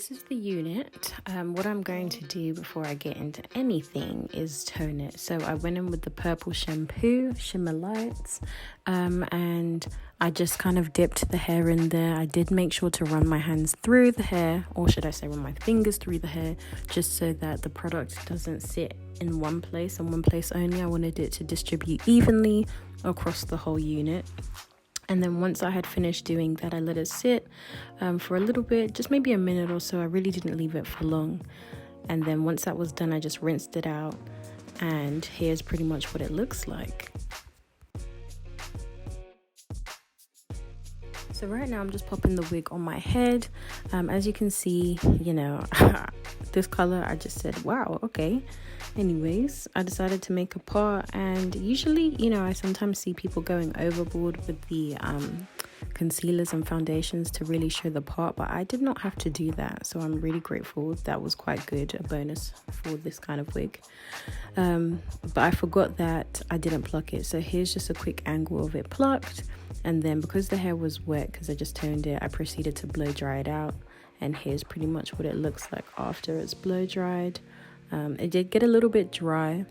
this is the unit. What I'm going to do before I get into anything is tone it. So I went in with the purple shampoo, Shimmer Lights, and I just kind of dipped the hair in there. I did make sure to run my hands through the hair, or should I say run my fingers through the hair, just so that the product doesn't sit in one place and one place only. I wanted it to distribute evenly across the whole unit. And then once I had finished doing that, I let it sit for a little bit, just maybe a minute or so. I really didn't leave it for long. And then once that was done, I just rinsed it out. And here's pretty much what it looks like. So right now I'm just popping the wig on my head. As you can see, this color, I just said, wow, okay. Anyways, I decided to make a part, and usually, I sometimes see people going overboard with the concealers and foundations to really show the part, but I did not have to do that, so I'm really grateful. That was quite good, a bonus for this kind of wig. But I forgot that I didn't pluck it, so here's just a quick angle of it plucked, and then because the hair was wet, because I just toned it, I proceeded to blow dry it out, and here's pretty much what it looks like after it's blow dried. It did get a little bit dry,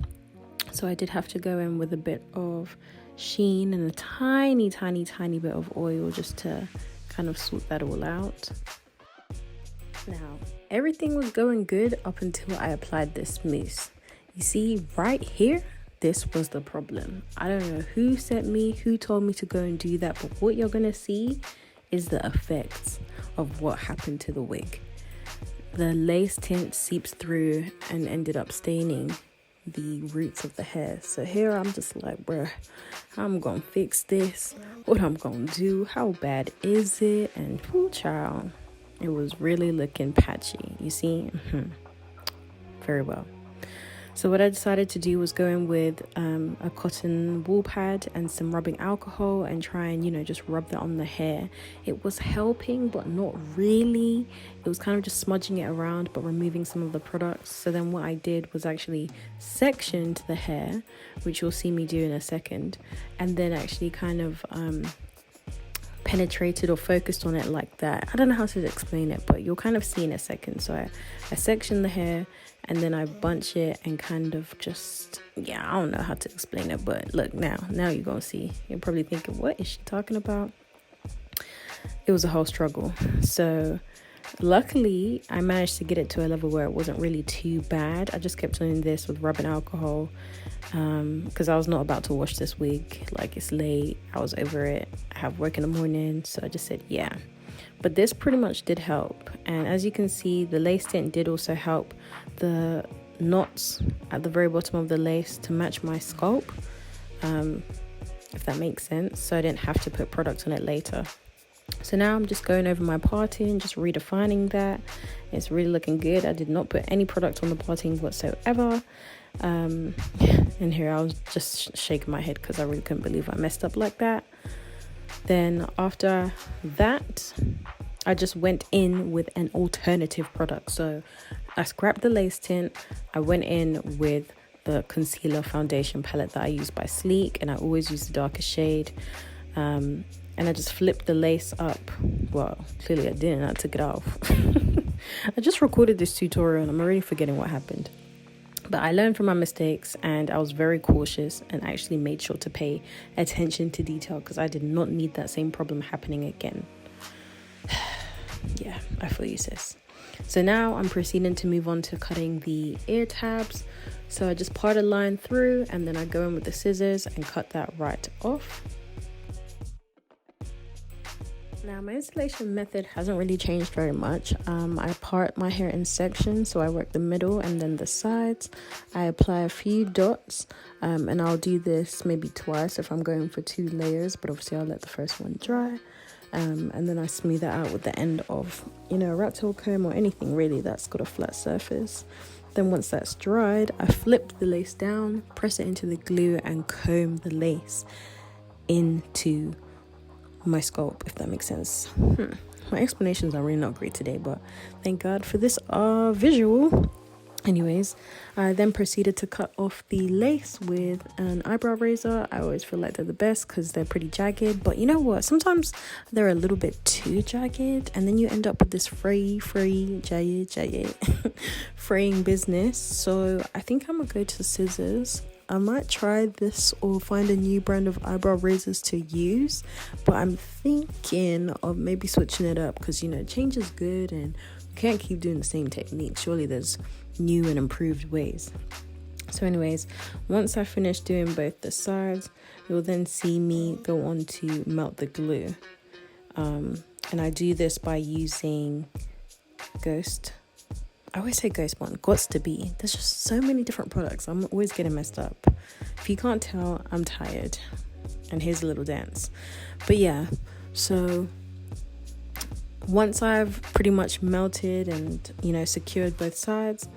so I did have to go in with a bit of sheen and a tiny bit of oil just to kind of sort that all out. Now, everything was going good up until I applied this mousse. You see, right here, this was the problem. I don't know who told me to go and do that, but what you're gonna see is the effects of what happened to the wig. The lace tint seeps through and ended up staining the roots of the hair. So here I'm just like, bruh, I'm gonna fix this. What I'm gonna do? How bad is it? And poor child, it was really looking patchy. You see? Very well. So what I decided to do was go in with a cotton wool pad and some rubbing alcohol and try and, just rub that on the hair. It was helping, but not really. It was kind of just smudging it around, but removing some of the products. So then what I did was actually sectioned the hair, which you'll see me do in a second, and then actually kind of penetrated or focused on it like that. I don't know how to explain it, but you'll kind of see in a second. So I section the hair, and then I bunch it and kind of just, I don't know how to explain it, but look, now you're gonna see. You're probably thinking, what is she talking about? It was a whole struggle. So luckily I managed to get it to a level where it wasn't really too bad. I just kept doing this with rubbing alcohol because I was not about to wash this wig. Like, it's late, I was over it, I have work in the morning, so I just said but this pretty much did help. And as you can see, the lace tint did also help the knots at the very bottom of the lace to match my scalp, if that makes sense, so I didn't have to put product on it later. So now I'm just going over my parting, just redefining that. It's really looking good. I did not put any product on the parting whatsoever. And here I was just shaking my head because I really couldn't believe I messed up like that. Then after that, I just went in with an alternative product. So I scrapped the lace tint. I went in with the concealer foundation palette that I use by Sleek, and I always use the darker shade. And I just flipped the lace up. Well, clearly I didn't. I took it off. I just recorded this tutorial and I'm already forgetting what happened. But I learned from my mistakes, and I was very cautious and actually made sure to pay attention to detail because I did not need that same problem happening again. Yeah, I feel you, sis. So now I'm proceeding to move on to cutting the ear tabs. So I just part a line through, and then I go in with the scissors and cut that right off. Now, my installation method hasn't really changed very much. I part my hair in sections, so I work the middle and then the sides. I apply a few dots, and I'll do this maybe twice if I'm going for 2 layers, but obviously I'll let the first one dry. And then I smooth it out with the end of, a rat tail comb or anything really that's got a flat surface. Then once that's dried, I flip the lace down, press it into the glue, and comb the lace into my scalp, if that makes sense. My explanations are really not great today, but thank God for this visual. Anyways, I then proceeded to cut off the lace with an eyebrow razor. I always feel like they're the best because they're pretty jagged, but you know what, sometimes they're a little bit too jagged and then you end up with this jagged fraying business. So I think I'm gonna go to scissors. I might try this or find a new brand of eyebrow razors to use, but I'm thinking of maybe switching it up because, you know, change is good and you can't keep doing the same technique. Surely there's new and improved ways. So anyways, once I finish doing both the sides, you'll then see me go on to melt the glue. And I do this by using Ghost. I always say Ghost one, Gots to Be. There's just so many different products. I'm always getting messed up. If you can't tell, I'm tired. And here's a little dance. But yeah, so once I've pretty much melted and, you know, secured both sides,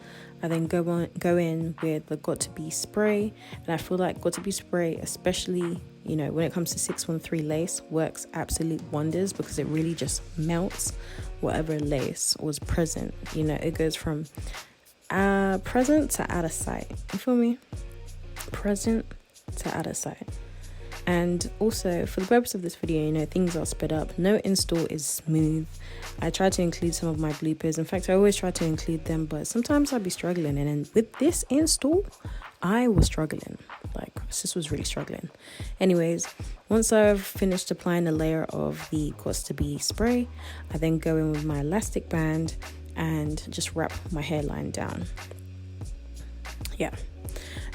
I then go in with the Got to Be spray. And I feel like Got to Be spray, especially, you know, when it comes to 613 lace, works absolute wonders because it really just melts whatever lace was present. You know, it goes from present to out of sight. You feel me? Present to out of sight. And also, for the purpose of this video, you know, things are sped up. No install is smooth. I try to include some of my bloopers. In fact, I always try to include them, but sometimes I'll be struggling. And then with this install, I was struggling. Like, sis was really struggling. Anyways, once I've finished applying a layer of the Gots to Be spray, I then go in with my elastic band and just wrap my hairline down. Yeah.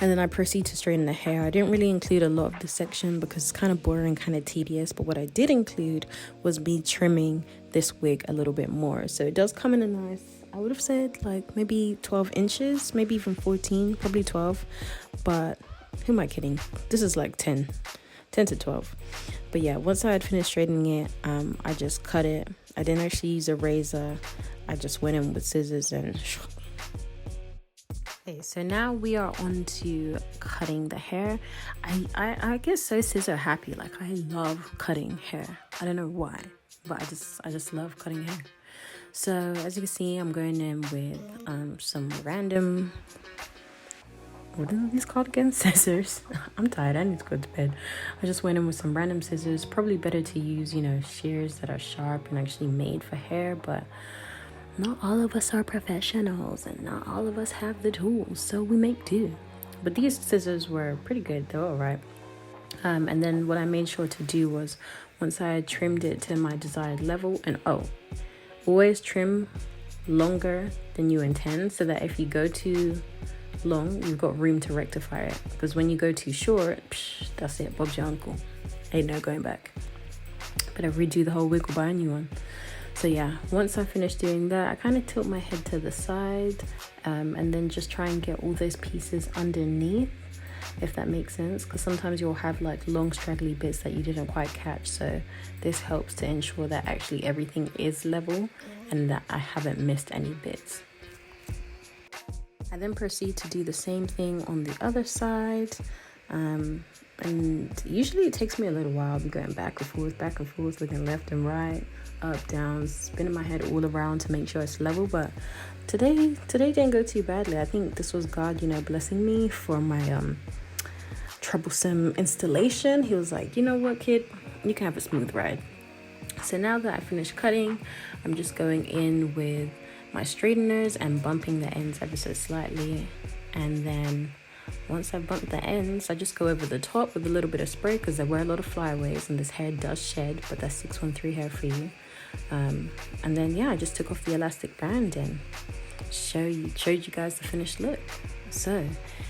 And then I proceed to straighten the hair. I didn't really include a lot of this section because it's kind of boring, kind of tedious. But what I did include was me trimming this wig a little bit more. So it does come in a nice, I would have said like maybe 12 inches, maybe even 14, probably 12. But who am I kidding? This is like 10 to 12. But yeah, once I had finished straightening it, I just cut it. I didn't actually use a razor. I just went in with scissors and... Okay, so now we are on to cutting the hair. I get so scissor happy. Like, I love cutting hair. I don't know why, but I just love cutting hair. So as you can see, I'm going in with some random, what are these called again? Scissors. I'm tired, I need to go to bed. I just went in with some random scissors. Probably better to use, you know, shears that are sharp and actually made for hair, but not all of us are professionals and not all of us have the tools, so we make do. But these scissors were pretty good, they were alright. And then what I made sure to do was, once I had trimmed it to my desired level, and always trim longer than you intend, so that if you go too long, you've got room to rectify it. Because when you go too short, that's it, Bob's your uncle. Ain't no going back. Better redo the whole wig or buy a new one. So yeah, once I finished doing that, I kind of tilt my head to the side and then just try and get all those pieces underneath, if that makes sense, because sometimes you'll have like long straggly bits that you didn't quite catch. So this helps to ensure that actually everything is level and that I haven't missed any bits. I then proceed to do the same thing on the other side. And usually it takes me a little while. I'll be going back and forth, looking left and right, up, down, spinning my head all around to make sure it's level. But today didn't go too badly. I think this was God, you know, blessing me for my troublesome installation. He was like, you know what, kid, you can have a smooth ride. So now that I finished cutting, I'm just going in with my straighteners and bumping the ends ever so slightly. And then once I've bumped the ends, I just go over the top with a little bit of spray because there were a lot of flyaways and this hair does shed, but that's 613 hair for you. And then yeah, I just took off the elastic band and showed you guys the finished look. So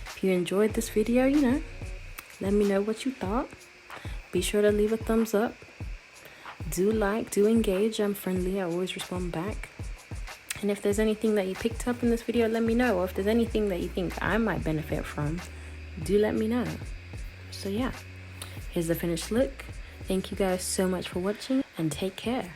if you enjoyed this video, you know, let me know what you thought. Be sure to leave a thumbs up. Do like, do engage. I'm friendly, I always respond back. And if there's anything that you picked up in this video, let me know. Or if there's anything that you think I might benefit from, do let me know. So yeah, here's the finished look. Thank you guys so much for watching and take care.